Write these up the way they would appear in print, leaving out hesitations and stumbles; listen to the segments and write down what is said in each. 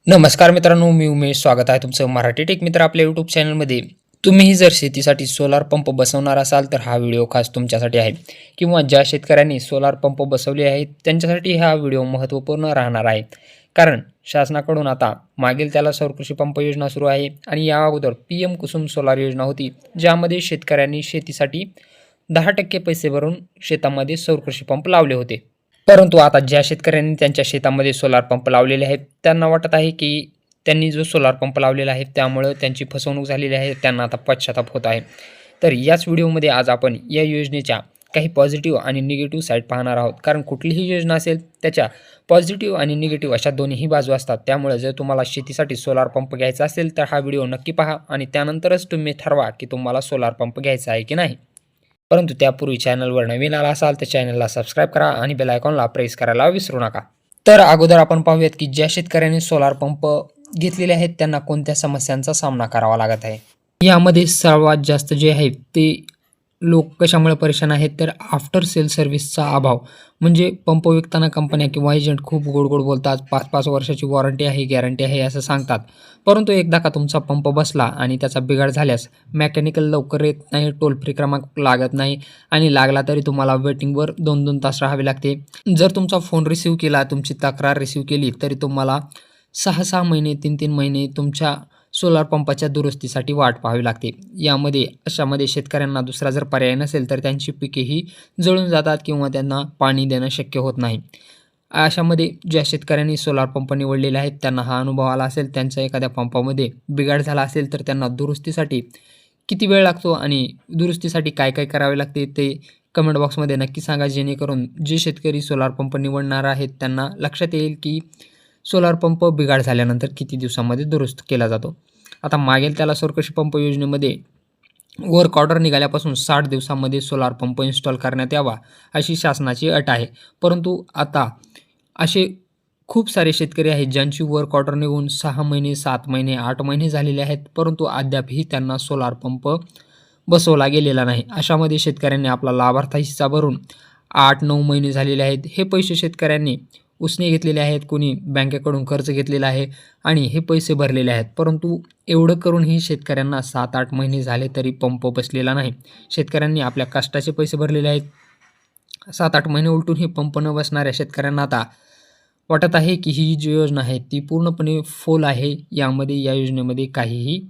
नमस्कार मित्रांनो, मी उमेश. स्वागत आहे तुमचं मराठी टेक मित्र आपल्या यूट्यूब चॅनलमध्ये. तुम्हीही जर शेतीसाठी सोलार पंप बसवणार असाल तर हा व्हिडिओ खास तुमच्यासाठी आहे. किंवा ज्या शेतकऱ्यांनी सोलार पंप बसवले आहेत त्यांच्यासाठी हा व्हिडिओ महत्त्वपूर्ण राहणार आहे. कारण शासनाकडून आता मागील त्याला सौर कृषी पंप योजना सुरू आहे आणि या अगोदर PM कुसुम सोलार योजना होती, ज्यामध्ये शेतकऱ्यांनी शेतीसाठी 10% पैसे भरून शेतामध्ये सौर कृषी पंप लावले होते. परंतु आता ज्या शेतकऱ्यांनी त्यांच्या शेतामध्ये सोलार पंप लावलेले आहेत, त्यांना वाटत आहे की त्यांनी जो सोलार पंप लावलेला आहे त्यामुळं त्यांची फसवणूक झालेली आहे. त्यांना आता पश्चाताप होत आहे. तर याच व्हिडिओमध्ये आज आपण या योजनेच्या काही पॉझिटिव्ह आणि निगेटिव्ह साईड पाहणार आहोत. कारण कुठलीही योजना असेल त्याच्या पॉझिटिव्ह आणि निगेटिव्ह अशा दोन्हीही बाजू असतात. त्यामुळे जर तुम्हाला शेतीसाठी सोलार पंप घ्यायचा असेल तर हा व्हिडिओ नक्की पहा आणि त्यानंतरच तुम्ही ठरवा की तुम्हाला सोलार पंप घ्यायचा आहे की नाही. परंतु त्यापूर्वी चॅनलवर नवीन आला असाल तर चॅनलला सबस्क्राईब करा आणि बेल आयकॉनला प्रेस करायला विसरू नका. तर अगोदर आपण पाहूयात की ज्या शेतकऱ्यांनी सोलार पंप घेतलेले आहेत त्यांना कोणत्या समस्यांचा सामना करावा लागत आहे. यामध्ये सर्वात जास्त जे आहे ते लोक कशामुळे परेशान आहेत तर आफ्टर सेल सर्व्हिसचा अभाव. म्हणजे पंप विकताना कंपन्या किंवा एजंट खूप गोड गोड बोलतात, 5-5 वर्षाची वॉरंटी आहे, गॅरंटी आहे असं सांगतात. परंतु एकदा का तुमचा पंप बसला आणि त्याचा बिघाड झाल्यास मेकॅनिकल लवकर येत नाही, टोल फ्री क्रमांक लागत नाही आणि लागला तरी तुम्हाला वेटिंगवर 2-2 तास राहावे लागते. जर तुमचा फोन रिसीव्ह केला, तुमची तक्रार रिसीव्ह केली तरी तुम्हाला 6-6 महिने, 3-3 महिने तुमच्या सोलार पंपाच्या दुरुस्तीसाठी वाट पाहावी लागते. अशामध्ये शेतकऱ्यांना दुसरा जर पर्याय नसेल तर त्यांची पिकेही जळून जातात किंवा त्यांना पाणी देणं शक्य होत नाही. अशामध्ये ज्या शेतकऱ्यांनी सोलार पंप निवडलेले आहेत त्यांना हा अनुभव आला असेल. त्यांच्या एखाद्या पंपामध्ये बिघाड झाला असेल तर त्यांना दुरुस्तीसाठी किती वेळ लागतो आणि दुरुस्तीसाठी काय काय करावे लागते ते कमेंट बॉक्समध्ये नक्की सांगा. जेणेकरून जे शेतकरी सोलार पंप निवडणार आहेत त्यांना लक्षात येईल की सोलार पंप बिघाड झाल्यानंतर किती दिवसामध्ये दुरुस्त केला जातो. आता मागेल त्याला सौर कृषी पंप योजनेमध्ये वर्क ऑर्डर निघाल्यापासून 60 दिवसामध्ये सोलार पंप इन्स्टॉल करण्यात यावा अशी शासनाची अट आहे. परंतु आता असे खूप सारे शेतकरी आहेत ज्यांची वर्क ऑर्डर निघून 6 महिने, 7 महिने, 8 महिने झालेले आहेत, परंतु अद्यापही त्यांना सोलार पंप बसवला गेलेला नाही. अशामध्ये शेतकऱ्यांनी आपला लाभार्थ हिस्सा भरून 8-9 महिने झालेले आहेत. हे पैसे शेतकऱ्यांनी उसने घेतलेले आहेत, कोणी बँकेकडून कर्ज घेतलेलं आहे आणि हे पैसे भरलेले आहेत. परंतु एवढं करूनही शेतकऱ्यांना 7-8 महिने झाले तरी पंप बसलेला नाही. शेतकऱ्यांनी आपल्या कष्टाचे पैसे भरलेले आहेत. 7-8 महिने उलटून हे पंप न बसणाऱ्या शेतकऱ्यांना आता वाटत आहे की ही जी योजना आहे ती पूर्णपणे फोल आहे. या योजनेमध्ये काहीही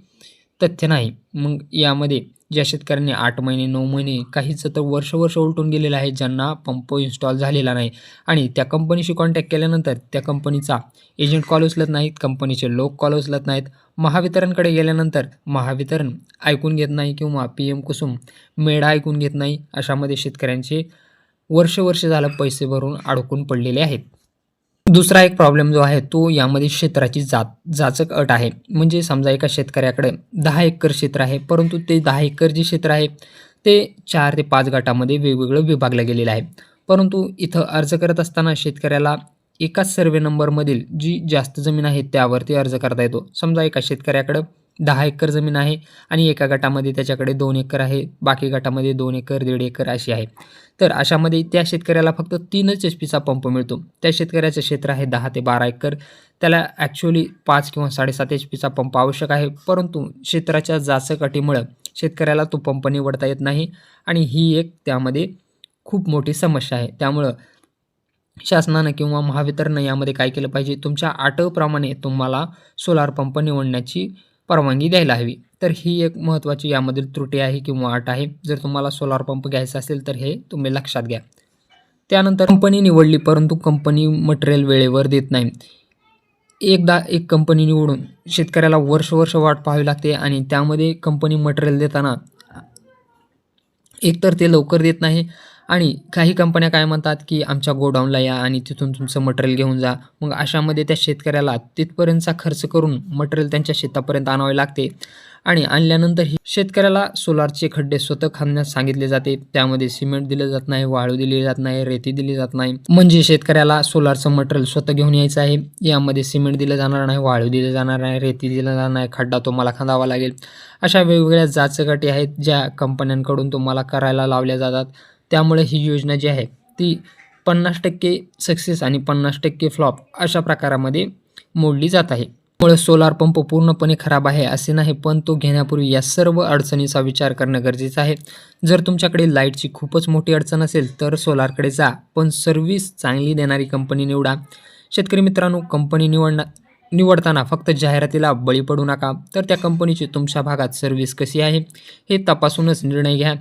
तथ्य नाही. मग यामध्ये ज्या शेतकऱ्यांनी 8 महिने, 9 महिने, काहीच तर वर्ष उलटून गेलेलं आहे, ज्यांना पंप इन्स्टॉल झालेला नाही आणि त्या कंपनीशी कॉन्टॅक्ट केल्यानंतर त्या कंपनीचा एजंट कॉल उचलत नाहीत, कंपनीचे लोक कॉल उचलत नाहीत. महावितरणकडे गेल्यानंतर महावितरण ऐकून घेत नाही किंवा PM कुसुम मेढा ऐकून घेत नाही. अशामध्ये शेतकऱ्यांचे वर्ष झालं पैसे भरून अडकून पडलेले आहेत. दुसरा एक प्रॉब्लेम जो आहे तो यामध्ये क्षेत्राची जाचक अट आहे. म्हणजे समजा एका शेतकऱ्याकडे 10 एकर क्षेत्र आहे, परंतु ते 10 एकर जे क्षेत्र आहे ते 4 ते 5 गटामध्ये वेगवेगळं विभागलं गेलेलं आहे. परंतु इथं अर्ज करत असताना शेतकऱ्याला एकाच सर्वे नंबरमधील जी जास्त जमीन आहे त्यावरती अर्ज करता येतो. समजा एका शेतकऱ्याकडं 10 एकर जमीन आहे आणि एका गटामध्ये त्याच्याकडे 2 एकर आहे, बाकी गटामध्ये 2 एकर, 1.5 एकर अशी आहे. तर अशामध्ये त्या शेतकऱ्याला फक्त 3च HPचा पंप मिळतो. त्या शेतकऱ्याचं क्षेत्र आहे 10 ते 12 एकर. त्याला ॲक्च्युअली 5 किंवा 7.5 HPचा पंप आवश्यक आहे. परंतु क्षेत्राच्या जाचक अटीमुळं शेतकऱ्याला तो पंप निवडता येत नाही आणि ही एक त्यामध्ये खूप मोठी समस्या आहे. त्यामुळं शासनानं किंवा महावितरणनं यामध्ये काय केलं पाहिजे, तुमच्या अटप्रमाणे तुम्हाला सोलार पंप निवडण्याची परवानगी द्यायला हवी. तर ही एक महत्त्वाची यामधील त्रुटी आहे किंवा अट आहे. जर तुम्हाला सोलार पंप घ्यायचा असेल तर हे तुम्ही लक्षात घ्या. त्यानंतर कंपनी निवडली परंतु कंपनी मटेरियल वेळेवर देत नाही. एकदा एक कंपनी निवडून शेतकऱ्याला वर्ष वाट पाहावी लागते आणि त्यामध्ये कंपनी मटेरियल देताना एकतर ते लवकर देत नाही आणि काही कंपन्या काय म्हणतात की आमच्या गोडाऊनला या आणि तिथून तुमचं मटेरियल घेऊन जा. मग अशामध्ये त्या शेतकऱ्याला तिथपर्यंतचा खर्च करून मटेरियल त्यांच्या शेतापर्यंत आणावे लागते आणि आणल्यानंतरही शेतकऱ्याला सोलारचे खड्डे स्वतः खणण्यास सांगितले जाते. त्यामध्ये सिमेंट दिलं जात नाही, वाळू दिली जात नाही, रेती दिली जात नाही. म्हणजे शेतकऱ्याला सोलारचं मटेरियल स्वतः घेऊन यायचं आहे. यामध्ये सिमेंट दिलं जाणार नाही, वाळू दिलं जाणार नाही, रेती दिलं जाणार नाही, खड्डा तुम्हाला खणावा लागेल. अशा वेगवेगळ्या जाचक अटी आहेत ज्या कंपन्यांकडून तुम्हाला करायला लावल्या जातात. त्यामुळे ही योजना जी आहे ती 50% सक्सेस आणि 50% फ्लॉप अशा प्रकारामध्ये मोडली जात आहे. त्यामुळे सोलार पंप पूर्णपणे खराब आहे असे नाही, पण तो घेण्यापूर्वी या सर्व अडचणीचा विचार करणं गरजेचं आहे. जर तुमच्याकडे लाईटची खूपच मोठी अडचण असेल तर सोलारकडे जा, पण सर्व्हिस चांगली देणारी कंपनी निवडा. शेतकरी मित्रांनो, कंपनी निवडताना फक्त जाहिरातीला बळी पडू नका, तर त्या कंपनीची तुमच्या भागात सर्व्हिस कशी आहे हे तपासूनच निर्णय घ्या.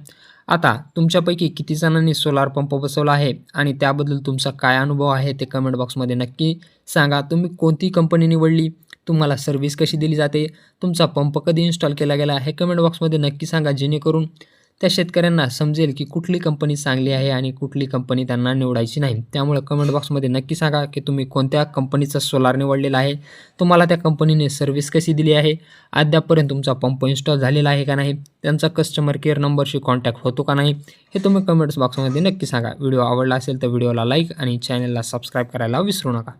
आता तुमच्यापैकी किती जणांनी सोलार पंप बसवला आहे आणि त्याबद्दल तुमचा काय अनुभव आहे ते कमेंट बॉक्समध्ये नक्की सांगा. तुम्ही कोणती कंपनी निवडली, तुम्हाला सर्व्हिस कशी दिली जाते, तुमचा पंप कधी इन्स्टॉल केला गेला हे कमेंट बॉक्समध्ये नक्की सांगा, जेणेकरून त्या शेतकऱ्यांना समजेल की कुठली कंपनी चांगली आहे आणि कुठली कंपनी त्यांना निवडायची नाही. त्यामुळे कमेंट बॉक्समध्ये नक्की सांगा की तुम्ही कोणत्या कंपनीचा सोलार निवडलेला आहे, तुम्हाला त्या कंपनीने सर्व्हिस कशी दिली आहे, अद्यापपर्यंत तुमचा पंप इन्स्टॉल झालेला आहे का नाही, त्यांचा कस्टमर केअर नंबरशी कॉन्टॅक्ट होतो का नाही, हे तुम्ही कमेंट्स बॉक्समध्ये नक्की सांगा. व्हिडिओ आवडला असेल तर व्हिडिओला लाईक आणि चॅनलला सबस्क्राईब करायला विसरू नका.